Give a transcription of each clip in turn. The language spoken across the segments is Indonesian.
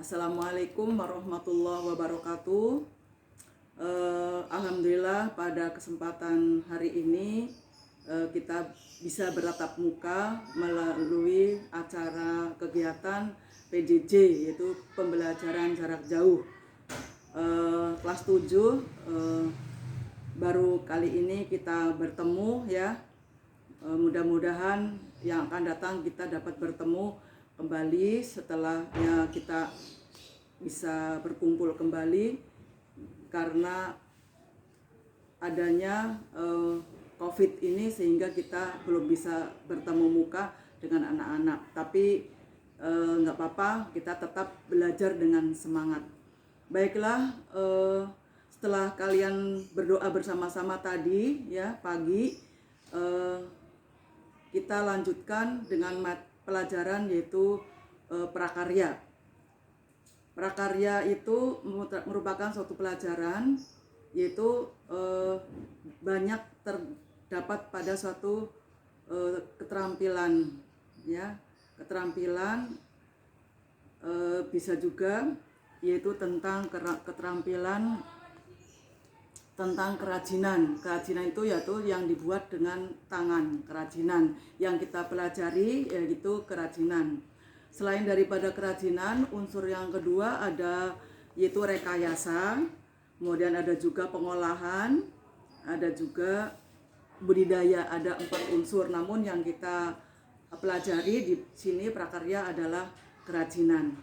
Assalamualaikum warahmatullahi wabarakatuh. Alhamdulillah pada kesempatan hari ini kita bisa bertatap muka melalui acara kegiatan PJJ, yaitu pembelajaran jarak jauh kelas 7. Baru kali ini kita bertemu ya. Mudah-mudahan yang akan datang kita dapat bertemu kembali setelahnya kita bisa berkumpul kembali karena adanya COVID ini, sehingga kita belum bisa bertemu muka dengan anak-anak. Tapi nggak apa-apa, kita tetap belajar dengan semangat. Baiklah, setelah kalian berdoa bersama-sama tadi ya pagi, kita lanjutkan dengan pelajaran yaitu prakarya. Prakarya itu merupakan suatu pelajaran yaitu banyak terdapat pada suatu keterampilan ya. Keterampilan bisa juga yaitu tentang keterampilan tentang kerajinan. Kerajinan itu yaitu yang dibuat dengan tangan, kerajinan. Yang kita pelajari yaitu kerajinan. Selain daripada kerajinan, unsur yang kedua ada yaitu rekayasa, kemudian ada juga pengolahan, ada juga budidaya, ada 4 unsur. Namun yang kita pelajari di sini prakarya adalah kerajinan,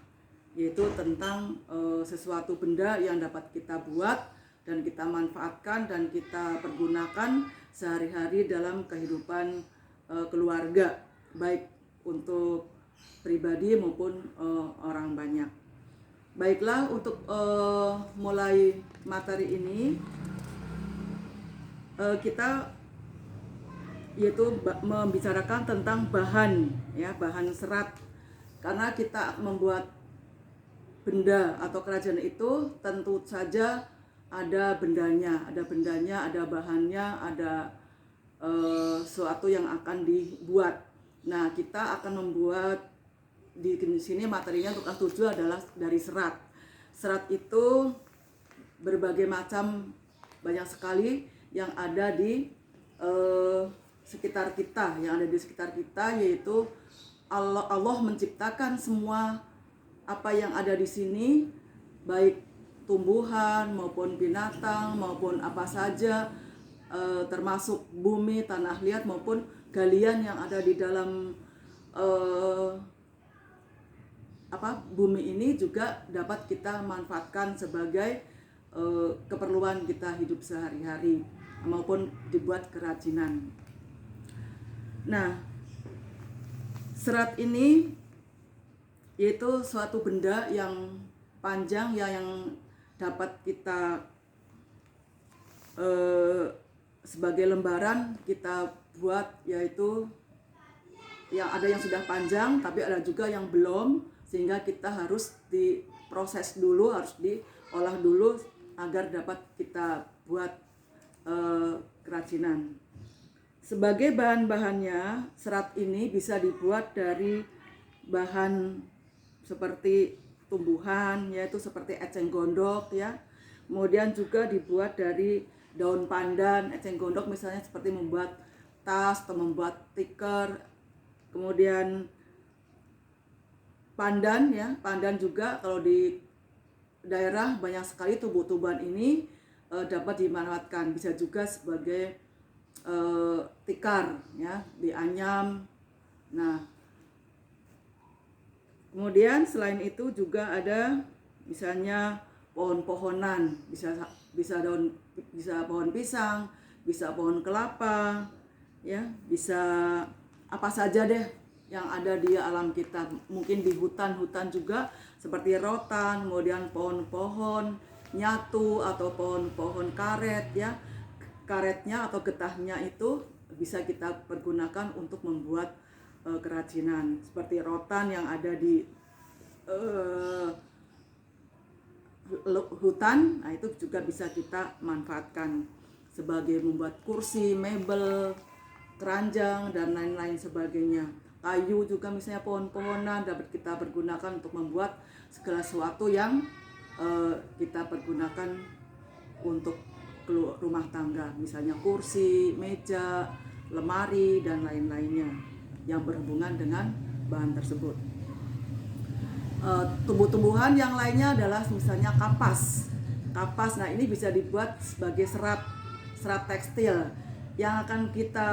yaitu tentang sesuatu benda yang dapat kita buat dan kita manfaatkan dan kita pergunakan sehari-hari dalam kehidupan keluarga, baik untuk pribadi maupun orang banyak. Baiklah, untuk mulai materi ini kita yaitu membicarakan tentang bahan ya, bahan serat. Karena kita membuat benda atau kerajinan itu tentu saja ada bendanya, ada bahannya, ada sesuatu yang akan dibuat. Nah, kita akan membuat di sini materinya untuk kelas 7 adalah dari serat. Serat itu berbagai macam, banyak sekali yang ada di sekitar kita, yaitu Allah menciptakan semua apa yang ada di sini, baik tumbuhan maupun binatang maupun apa saja, termasuk bumi, tanah liat maupun galian yang ada di dalam bumi ini juga dapat kita manfaatkan sebagai keperluan kita hidup sehari-hari maupun dibuat kerajinan. Nah, serat ini yaitu suatu benda yang panjang ya, yang dapat kita sebagai lembaran kita buat, yaitu yang ada yang sudah panjang tapi ada juga yang belum, sehingga kita harus diproses dulu, harus diolah dulu agar dapat kita buat kerajinan. Sebagai bahan-bahannya, serat ini bisa dibuat dari bahan seperti tumbuhan, yaitu seperti eceng gondok ya. Kemudian juga dibuat dari daun pandan. Eceng gondok misalnya seperti membuat tas atau membuat tikar. Kemudian pandan ya, pandan juga kalau di daerah banyak sekali tumbuh-tumbuhan ini dapat dimanfaatkan, bisa juga sebagai tikar ya, dianyam. Nah, kemudian selain itu juga ada misalnya pohon-pohonan, bisa pohon pisang, bisa pohon kelapa, ya, bisa apa saja deh yang ada di alam kita. Mungkin di hutan-hutan juga seperti rotan, kemudian pohon-pohon nyatu atau pohon-pohon karet ya. Karetnya atau getahnya itu bisa kita pergunakan untuk membuat kerajinan. Seperti rotan yang ada di hutan, nah itu juga bisa kita manfaatkan sebagai membuat kursi, mebel, keranjang dan lain-lain sebagainya. kayu juga misalnya pohon-pohonan dapat kita pergunakan untuk membuat segala sesuatu yang kita pergunakan untuk rumah tangga, misalnya kursi, meja, lemari, dan lain-lainnya yang berhubungan dengan bahan tersebut. Tumbuh-tumbuhan yang lainnya adalah misalnya kapas. Nah ini bisa dibuat sebagai serat tekstil yang akan kita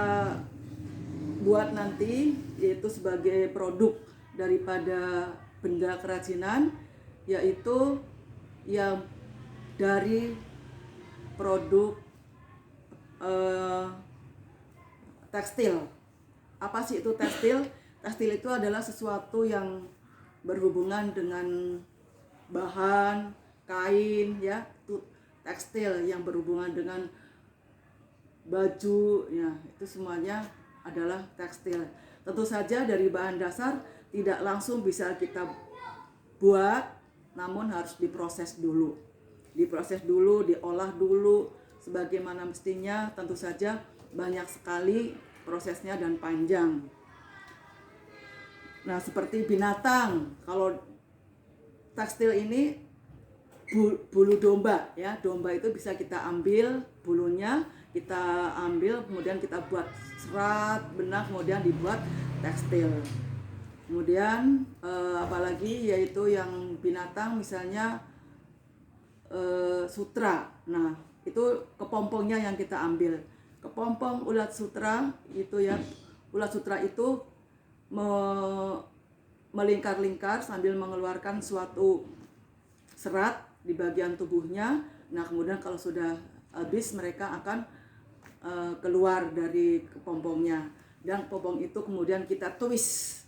buat nanti, yaitu sebagai produk daripada benda kerajinan, yaitu yang dari produk tekstil. Apa sih itu tekstil? Tekstil itu adalah sesuatu yang berhubungan dengan bahan kain, ya, itu tekstil yang berhubungan dengan baju, ya, itu semuanya adalah tekstil. Tentu saja dari bahan dasar tidak langsung bisa kita buat, namun harus diproses dulu, diolah dulu sebagaimana mestinya. Tentu saja banyak sekali prosesnya dan panjang. Nah, seperti binatang, kalau tekstil ini bulu domba, ya, domba itu bisa kita ambil bulunya, kita ambil kemudian kita buat serat benang, kemudian dibuat tekstil. Kemudian apalagi yaitu yang binatang misalnya sutra. Nah, itu kepompongnya yang kita ambil. Kepompong ulat sutra itu, ya, ulat sutra itu melingkar-lingkar sambil mengeluarkan suatu serat di bagian tubuhnya. Nah, kemudian kalau sudah habis mereka akan keluar dari kepompongnya, dan kepompong itu kemudian kita twist,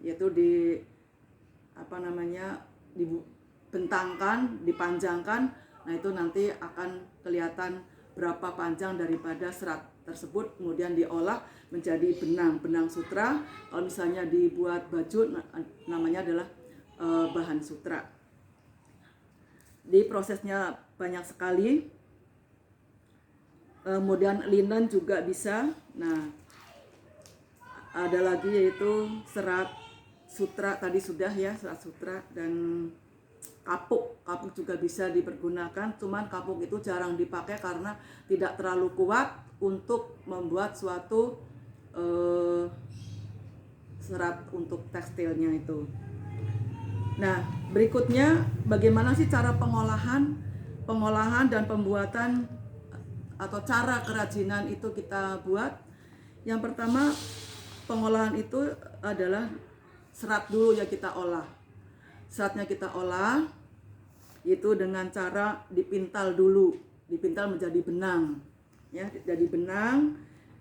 yaitu dibentangkan, dipanjangkan. Nah, itu nanti akan kelihatan berapa panjang daripada serat tersebut, kemudian diolah menjadi benang sutra. Kalau misalnya dibuat baju, namanya adalah bahan sutra. Di prosesnya banyak sekali. Kemudian linen juga bisa. Nah, ada lagi yaitu serat sutra, tadi sudah, ya, serat sutra. Dan kapuk juga bisa dipergunakan, cuman kapuk itu jarang dipakai karena tidak terlalu kuat untuk membuat suatu serat untuk tekstilnya itu. Nah, berikutnya bagaimana sih cara pengolahan dan pembuatan atau cara kerajinan itu kita buat? Yang pertama, pengolahan itu adalah serat dulu, ya, kita olah. Seratnya kita olah itu dengan cara dipintal dulu, dipintal menjadi benang, ya, jadi benang.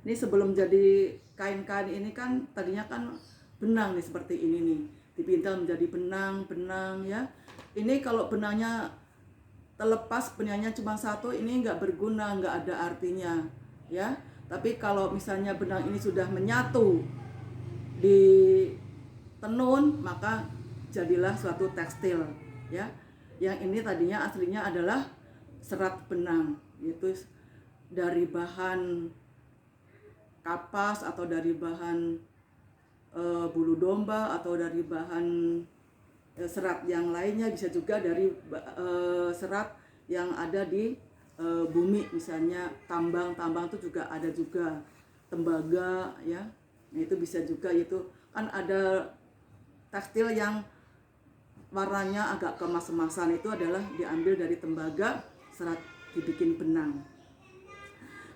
Ini sebelum jadi kain-kain ini kan tadinya kan benang nih, seperti ini nih, dipintal menjadi benang, ya. Ini kalau benangnya terlepas, benangnya cuma satu, ini nggak berguna, nggak ada artinya, ya. Tapi kalau misalnya benang ini sudah menyatu di tenun, maka jadilah suatu tekstil, ya. Yang ini tadinya aslinya adalah serat benang, yaitu dari bahan kapas atau dari bahan bulu domba atau dari bahan serat yang lainnya, bisa juga dari serat yang ada di bumi, misalnya tambang itu juga ada juga, tembaga, ya. Nah, itu bisa juga, itu kan ada tekstil yang warnanya agak kemas-kemasan, itu adalah diambil dari tembaga, serat dibikin benang.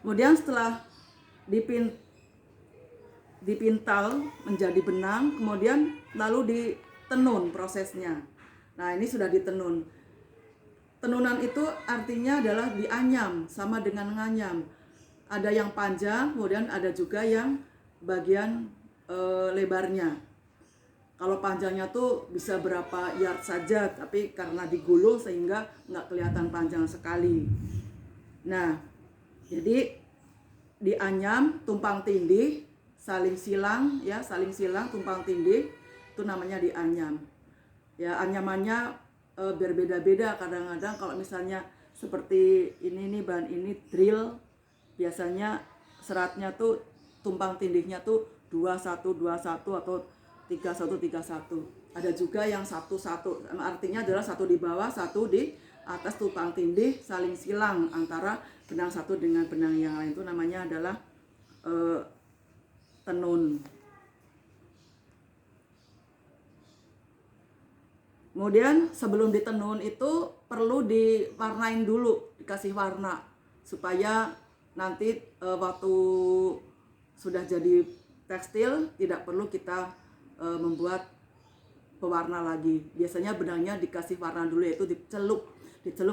Kemudian setelah dipintal menjadi benang, kemudian lalu ditenun prosesnya. Nah, ini sudah ditenun. Tenunan itu artinya adalah dianyam, sama dengan nganyam. Ada yang panjang, kemudian ada juga yang bagian lebarnya. Kalau panjangnya tuh bisa berapa yard saja, tapi karena digulung sehingga nggak kelihatan panjang sekali. Nah, jadi dianyam, tumpang tindih, saling silang, tumpang tindih, itu namanya dianyam. Ya, anyamannya berbeda-beda. Kadang-kadang kalau misalnya seperti ini nih, bahan ini drill, biasanya seratnya tuh tumpang tindihnya tuh 2121 atau 3131. Ada juga yang 11, artinya adalah satu di bawah, satu di atas tumpang tindih, saling silang antara benang satu dengan benang yang lain. Itu namanya adalah tenun. Kemudian sebelum ditenun itu perlu diwarnain dulu, dikasih warna supaya nanti waktu sudah jadi tekstil tidak perlu kita membuat pewarna lagi. Biasanya benangnya dikasih warna dulu, yaitu dicelup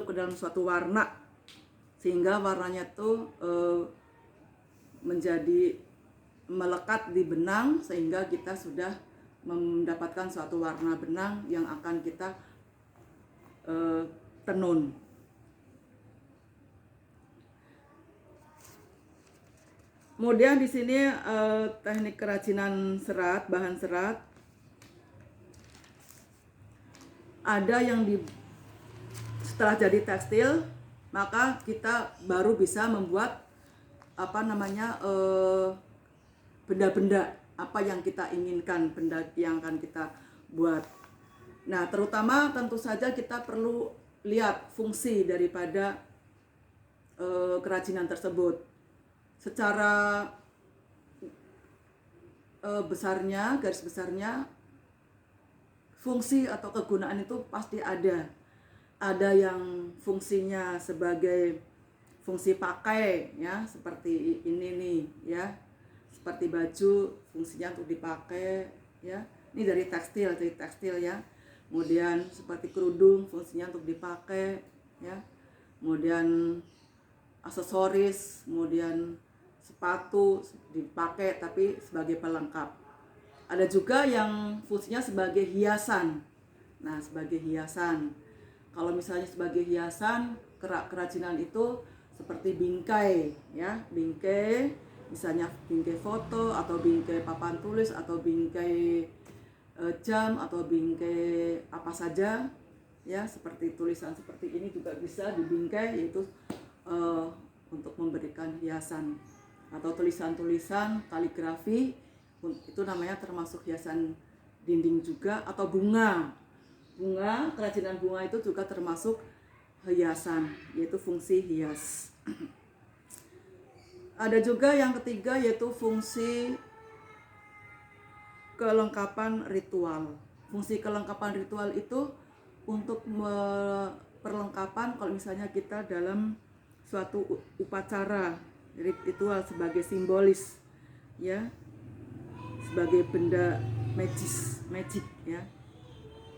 ke dalam suatu warna sehingga warnanya tuh menjadi melekat di benang sehingga kita sudah mendapatkan suatu warna benang yang akan kita tenun. Kemudian di sini teknik kerajinan serat, bahan serat. Ada yang setelah jadi tekstil, maka kita baru bisa membuat benda-benda apa yang kita inginkan, benda yang akan kita buat. Nah, terutama tentu saja kita perlu lihat fungsi daripada kerajinan tersebut. Secara garis besarnya, fungsi atau kegunaan itu pasti ada. Ada yang fungsinya sebagai fungsi pakai, ya, seperti ini nih, ya. Seperti baju, fungsinya untuk dipakai, ya. Ini dari tekstil ya. Kemudian seperti kerudung, fungsinya untuk dipakai, ya. Kemudian aksesoris, kemudian sepatu dipakai tapi sebagai pelengkap. Ada juga yang fungsinya sebagai hiasan. Nah, sebagai hiasan. Kalau misalnya sebagai hiasan, kerajinan itu seperti bingkai, ya, bingkai, misalnya bingkai foto atau bingkai papan tulis atau bingkai jam atau bingkai apa saja, ya, seperti tulisan seperti ini juga bisa dibingkai, yaitu untuk memberikan hiasan. Atau tulisan-tulisan kaligrafi, itu namanya termasuk hiasan dinding juga. Atau bunga, kerajinan bunga itu juga termasuk hiasan, yaitu fungsi hias. Ada juga yang ketiga, yaitu fungsi kelengkapan ritual. Fungsi kelengkapan ritual itu untuk perlengkapan kalau misalnya kita dalam suatu upacara ritual sebagai simbolis, ya, sebagai benda magic, ya.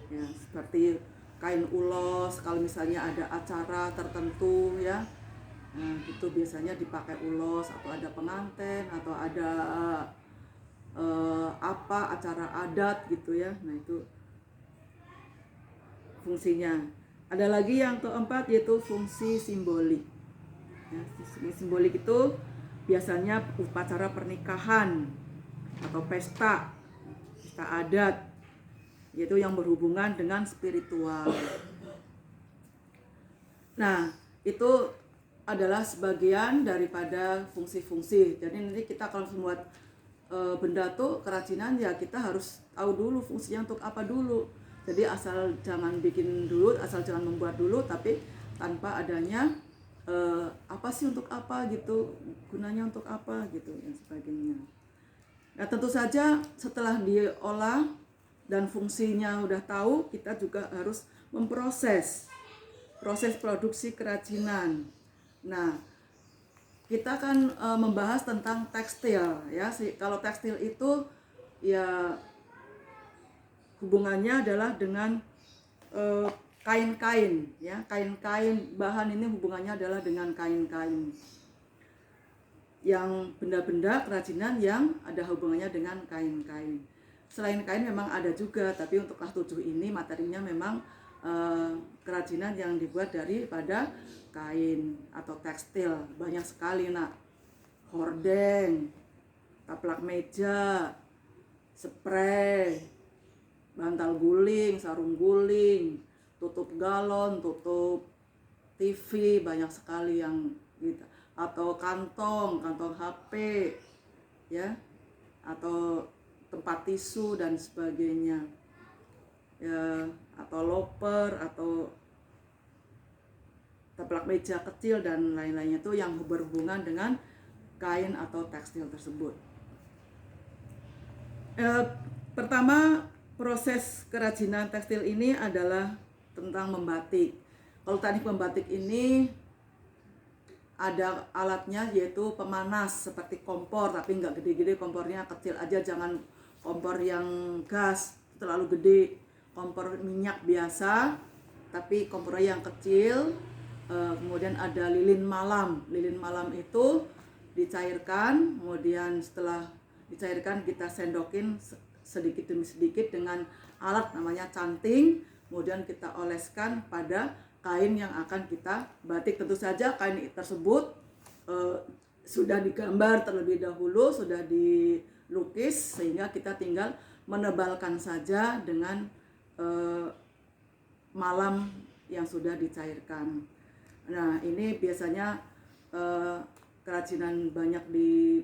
Ya, seperti kain ulos kalau misalnya ada acara tertentu, ya. Nah, itu biasanya dipakai ulos, atau ada pengantin atau ada acara adat gitu, ya. Nah, itu fungsinya. Ada lagi yang keempat, yaitu fungsi simbolik. Ya, simbolik itu biasanya upacara pernikahan atau pesta adat, yaitu yang berhubungan dengan spiritual. Nah, itu adalah sebagian daripada fungsi-fungsi. Jadi nanti kita kalau membuat benda tuh kerajinan, ya kita harus tahu dulu fungsinya untuk apa dulu. Jadi asal jangan bikin dulu, asal jangan membuat dulu, tapi tanpa adanya apa sih untuk apa gitu, gunanya untuk apa gitu, dan sebagainya. Nah, tentu saja setelah diolah dan fungsinya udah tahu, kita juga harus proses produksi kerajinan. Nah, kita akan membahas tentang tekstil, ya. Kalau tekstil itu ya hubungannya adalah dengan kain-kain, ya, kain-kain, bahan ini hubungannya adalah dengan kain-kain. Yang benda-benda kerajinan yang ada hubungannya dengan kain-kain. Selain kain memang ada juga, tapi untuk kelas 7 ini materinya memang kerajinan yang dibuat daripada kain atau tekstil. Banyak sekali, nak. Hordeng, taplak meja, spray, bantal guling, sarung guling, tutup galon, tutup TV, banyak sekali yang gitu. Atau kantong HP, ya. atau tempat tisu dan sebagainya, ya, atau loper atau taplak meja kecil dan lain-lainnya itu yang berhubungan dengan kain atau tekstil tersebut. Pertama, proses kerajinan tekstil ini adalah tentang membatik. Kalau teknik membatik ini ada alatnya, yaitu pemanas seperti kompor, tapi nggak gede-gede, kompornya kecil aja, jangan kompor yang gas terlalu gede, kompor minyak biasa tapi kompornya yang kecil. Kemudian ada lilin malam. Lilin malam itu dicairkan, kemudian setelah dicairkan kita sendokin sedikit demi sedikit dengan alat namanya canting, kemudian kita oleskan pada kain yang akan kita batik. Tentu saja kain tersebut sudah digambar terlebih dahulu, sudah dilukis, sehingga kita tinggal menebalkan saja dengan malam yang sudah dicairkan. Nah, ini biasanya kerajinan banyak di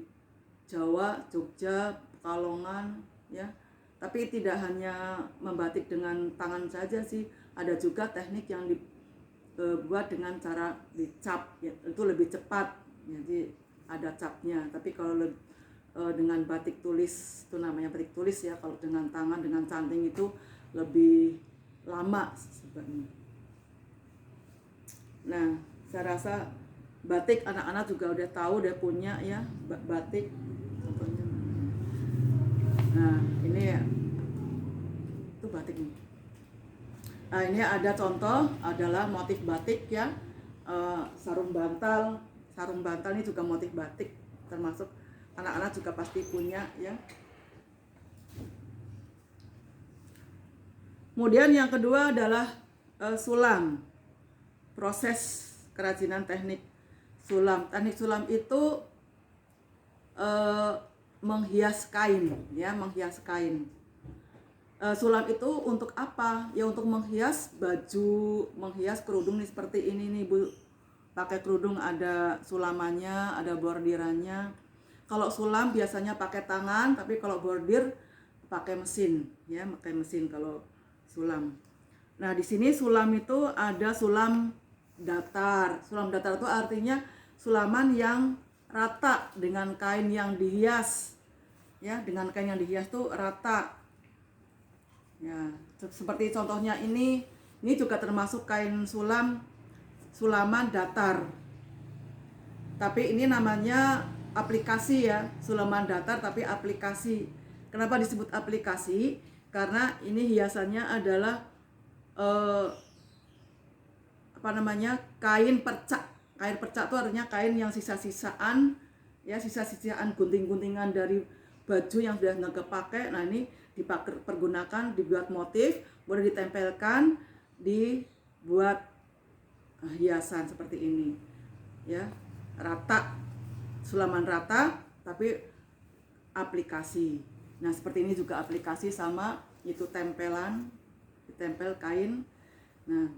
Jawa, Jogja, Pekalongan, ya. Tapi tidak hanya membatik dengan tangan saja sih, ada juga teknik yang dibuat dengan cara dicap, ya, itu lebih cepat, jadi ada capnya. Tapi kalau dengan batik tulis, itu namanya batik tulis ya, kalau dengan tangan, dengan canting itu lebih lama sebenarnya. Nah, saya rasa batik anak-anak juga udah tahu, udah punya ya batik contohnya. Nah, ini ya, itu batik nih. Nah, ini ada contoh adalah motif batik ya, sarung bantal. Sarung bantal ini juga motif batik, termasuk anak-anak juga pasti punya ya. Kemudian yang kedua adalah sulam. Proses kerajinan teknik sulam. Teknik sulam itu menghias kain, ya, menghias kain. Sulam itu untuk apa? Ya untuk menghias baju, menghias kerudung nih, seperti ini nih Bu. Pakai kerudung ada sulamannya, ada bordirannya. Kalau sulam biasanya pakai tangan, tapi kalau bordir pakai mesin, ya, pakai mesin kalau sulam. Nah, di sini sulam itu ada sulam datar. Sulam datar itu artinya sulaman yang rata dengan kain yang dihias. Ya, dengan kain yang dihias itu rata. Ya, seperti contohnya ini juga termasuk kain sulaman datar. Tapi ini namanya aplikasi ya, sulaman datar tapi aplikasi. Kenapa disebut aplikasi? Karena ini hiasannya adalah kain percak. Kain percak itu artinya kain yang sisa-sisaan, ya, sisa-sisaan gunting-guntingan dari baju yang sudah nggak kepake. Nah, ini dipergunakan, dibuat motif, boleh ditempelkan, dibuat hiasan seperti ini, ya, rata, sulaman rata tapi aplikasi. Nah, seperti ini juga aplikasi, sama itu tempelan, ditempel kain. Nah,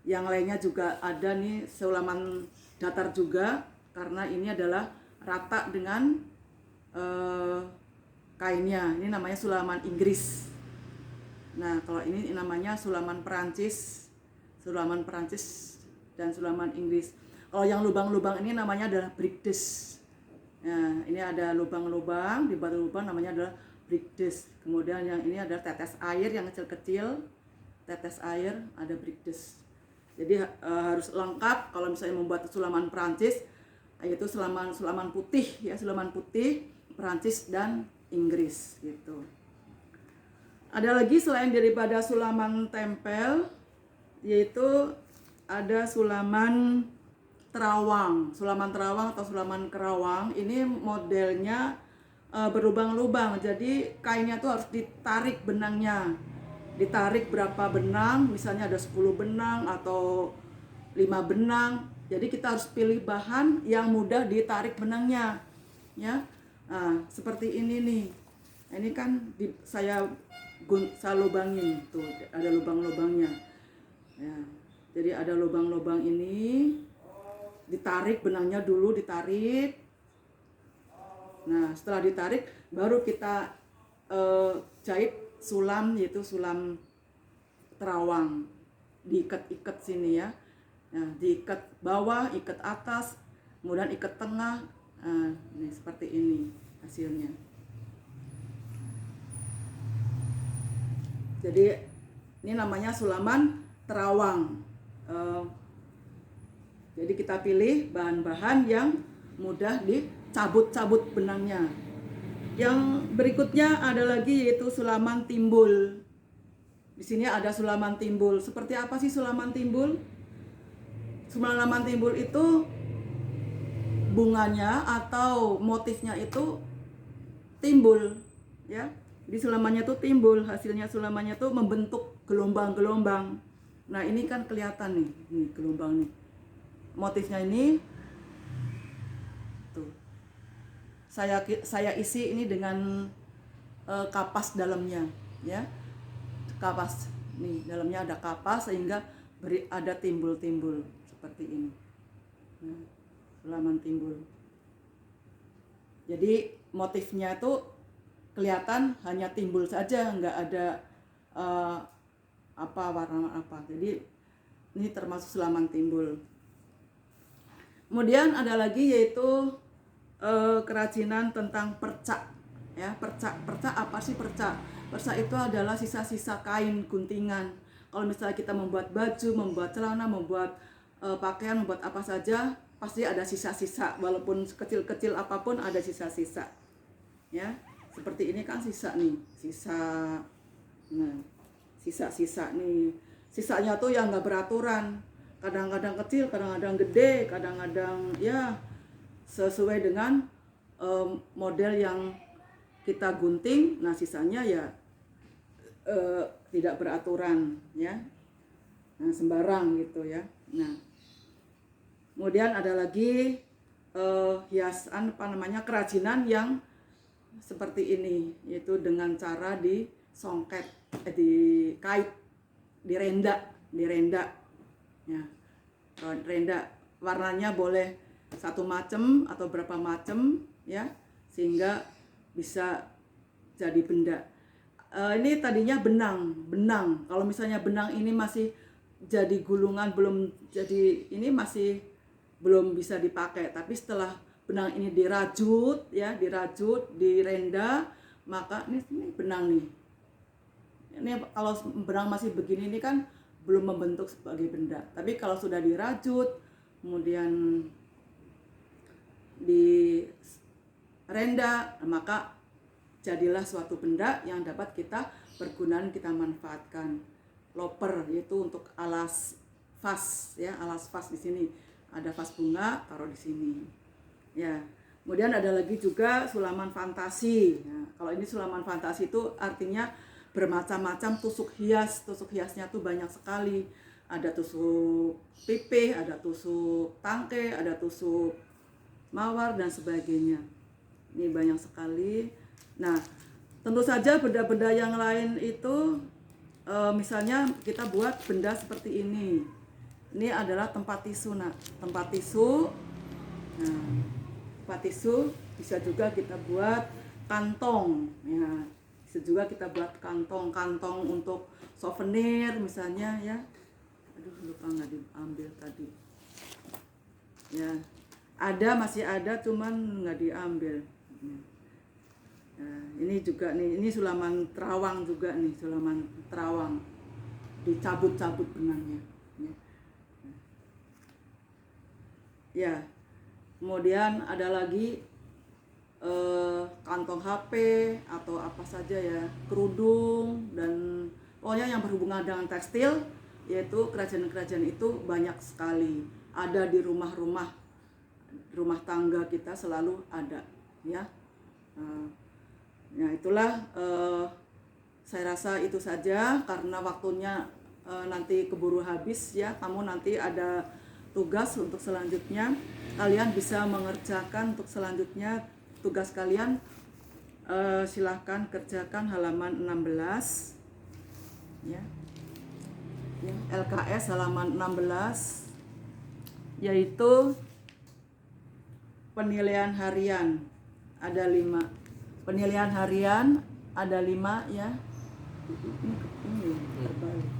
yang lainnya juga ada nih sulaman datar juga, karena ini adalah rata dengan kainnya. Ini namanya sulaman Inggris. Nah, kalau ini namanya sulaman Perancis dan sulaman Inggris. Kalau yang lubang-lubang ini namanya adalah brigdes. Nah, ini ada lubang-lubang, di batu lubang namanya adalah brigdes. Kemudian yang ini adalah tetes air yang kecil-kecil, tetes air, ada brigdes. Jadi harus lengkap kalau misalnya membuat sulaman Perancis, yaitu sulaman putih ya, sulaman putih Perancis dan Inggris gitu. Ada lagi selain daripada sulaman tempel, yaitu ada sulaman terawang. Sulaman terawang atau sulaman kerawang ini modelnya berlubang-lubang. Jadi kainnya tuh harus ditarik benangnya. Ditarik berapa benang, misalnya ada 10 benang atau 5 benang. Jadi kita harus pilih bahan yang mudah ditarik benangnya, ya. Nah, seperti ini nih. Ini kan saya lubangin tuh, ada lubang-lubangnya. Ya. Jadi ada lubang-lubang ini, ditarik benangnya dulu, ditarik. Nah, setelah ditarik baru kita jahit sulam, yaitu sulam terawang, diikat-ikat sini ya. Nah, diikat bawah, ikat atas, kemudian ikat tengah. Nah, ini seperti ini hasilnya. Jadi ini namanya sulaman terawang. Jadi kita pilih bahan-bahan yang mudah dicabut-cabut benangnya. Yang berikutnya ada lagi yaitu sulaman timbul. Di sini ada sulaman timbul. Seperti apa sih sulaman timbul? Sulaman timbul itu bunganya atau motifnya itu timbul, ya. Di sulamannya tuh timbul, hasilnya sulamannya tuh membentuk gelombang-gelombang. Nah, ini kan kelihatan nih, ini gelombang nih. Motifnya ini tuh. Saya isi ini dengan kapas dalamnya, ya. Kapas. Nih, dalamnya ada kapas sehingga ada timbul-timbul seperti ini. Nah, sulaman timbul. Jadi motifnya itu kelihatan hanya timbul saja, nggak ada warna apa. Jadi ini termasuk sulaman timbul. Kemudian ada lagi yaitu kerajinan tentang perca, ya. Perca apa sih perca? Perca itu adalah sisa-sisa kain guntingan. Kalau misalnya kita membuat baju, membuat celana, membuat pakaian, membuat apa saja, pasti ada sisa-sisa. Walaupun kecil-kecil apapun ada sisa-sisa, ya. Seperti ini kan sisa nih, sisa. Nah, sisa-sisa nih, sisanya tuh yang nggak beraturan. Kadang-kadang kecil, kadang-kadang gede, kadang-kadang ya sesuai dengan model yang kita gunting. Nah, sisanya ya tidak beraturan, ya. Nah, sembarang gitu ya. Nah, kemudian ada lagi hiasan kerajinan yang seperti ini, yaitu dengan cara disongket, dikait, direnda, ya. Renda warnanya boleh satu macam atau berapa macam, ya, sehingga bisa jadi benda. Ini tadinya benang. Kalau misalnya benang ini masih jadi gulungan, belum jadi, ini masih belum bisa dipakai. Tapi setelah benang ini dirajut, ya, direnda, maka ini benang nih. Ini kalau benang masih begini ini kan belum membentuk sebagai benda. Tapi kalau sudah dirajut, kemudian direnda, maka jadilah suatu benda yang dapat kita pergunakan, kita manfaatkan. Loper, yaitu untuk alas vas, ya, alas vas. Di sini ada vas bunga, taruh di sini, ya. Kemudian ada lagi juga sulaman fantasi. Nah, kalau ini sulaman fantasi itu artinya bermacam-macam tusuk hias. Tusuk hiasnya tuh banyak sekali. Ada tusuk pipih, ada tusuk tangke, ada tusuk mawar dan sebagainya. Ini banyak sekali. Nah, tentu saja benda-benda yang lain itu misalnya kita buat benda seperti ini. Ini adalah tempat tisu, nah. Tempat tisu. Nah, tempat tisu bisa juga kita buat kantong, ya. Bisa juga kita buat kantong untuk souvenir misalnya, ya. Aduh, lupa nggak diambil tadi, ya. Masih ada cuman nggak diambil. Nah, ini juga nih, ini sulaman terawang juga nih, sulaman terawang, dicabut-cabut benangnya, ya. Ya, kemudian ada lagi kantong HP atau apa saja, ya, kerudung, dan pokoknya yang berhubungan dengan tekstil, yaitu kerajaan-kerajaan itu banyak sekali ada di rumah tangga kita, selalu ada, ya. Nah, itulah saya rasa itu saja karena waktunya nanti keburu habis, ya. Kamu nanti ada tugas untuk selanjutnya, kalian bisa mengerjakan untuk selanjutnya. Tugas kalian silahkan kerjakan halaman 16, ya. LKS halaman 16, yaitu penilaian harian. Ada 5. penilaian harian ada 5 ya. Ini terbalik.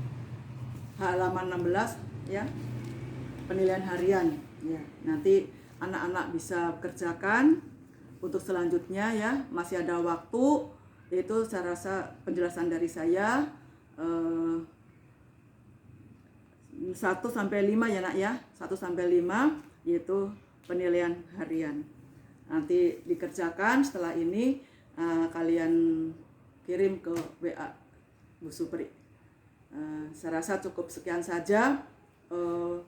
Halaman 16 ya. Penilaian harian ya. Nanti anak-anak bisa kerjakan untuk selanjutnya ya. Masih ada waktu. Itu saya rasa penjelasan dari saya 1 sampai 5 ya nak ya. 1 sampai 5 yaitu penilaian harian. Nanti dikerjakan setelah ini kalian kirim ke WA Bu Supri. Saya rasa cukup sekian saja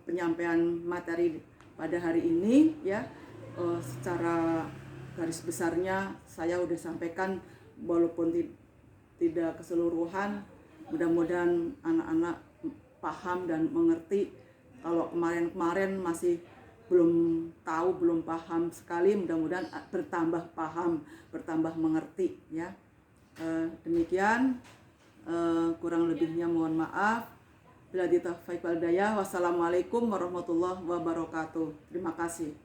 penyampaian materi pada hari ini ya. Secara garis besarnya saya udah sampaikan walaupun tidak keseluruhan. Mudah-mudahan anak-anak paham dan mengerti. Kalau kemarin-kemarin masih belum tahu, belum paham sekali, mudah-mudahan bertambah paham, bertambah mengerti ya. Demikian, kurang lebihnya mohon maaf. Bila ditaufiq wal hidayah. Wassalamualaikum warahmatullahi wabarakatuh. Terima kasih.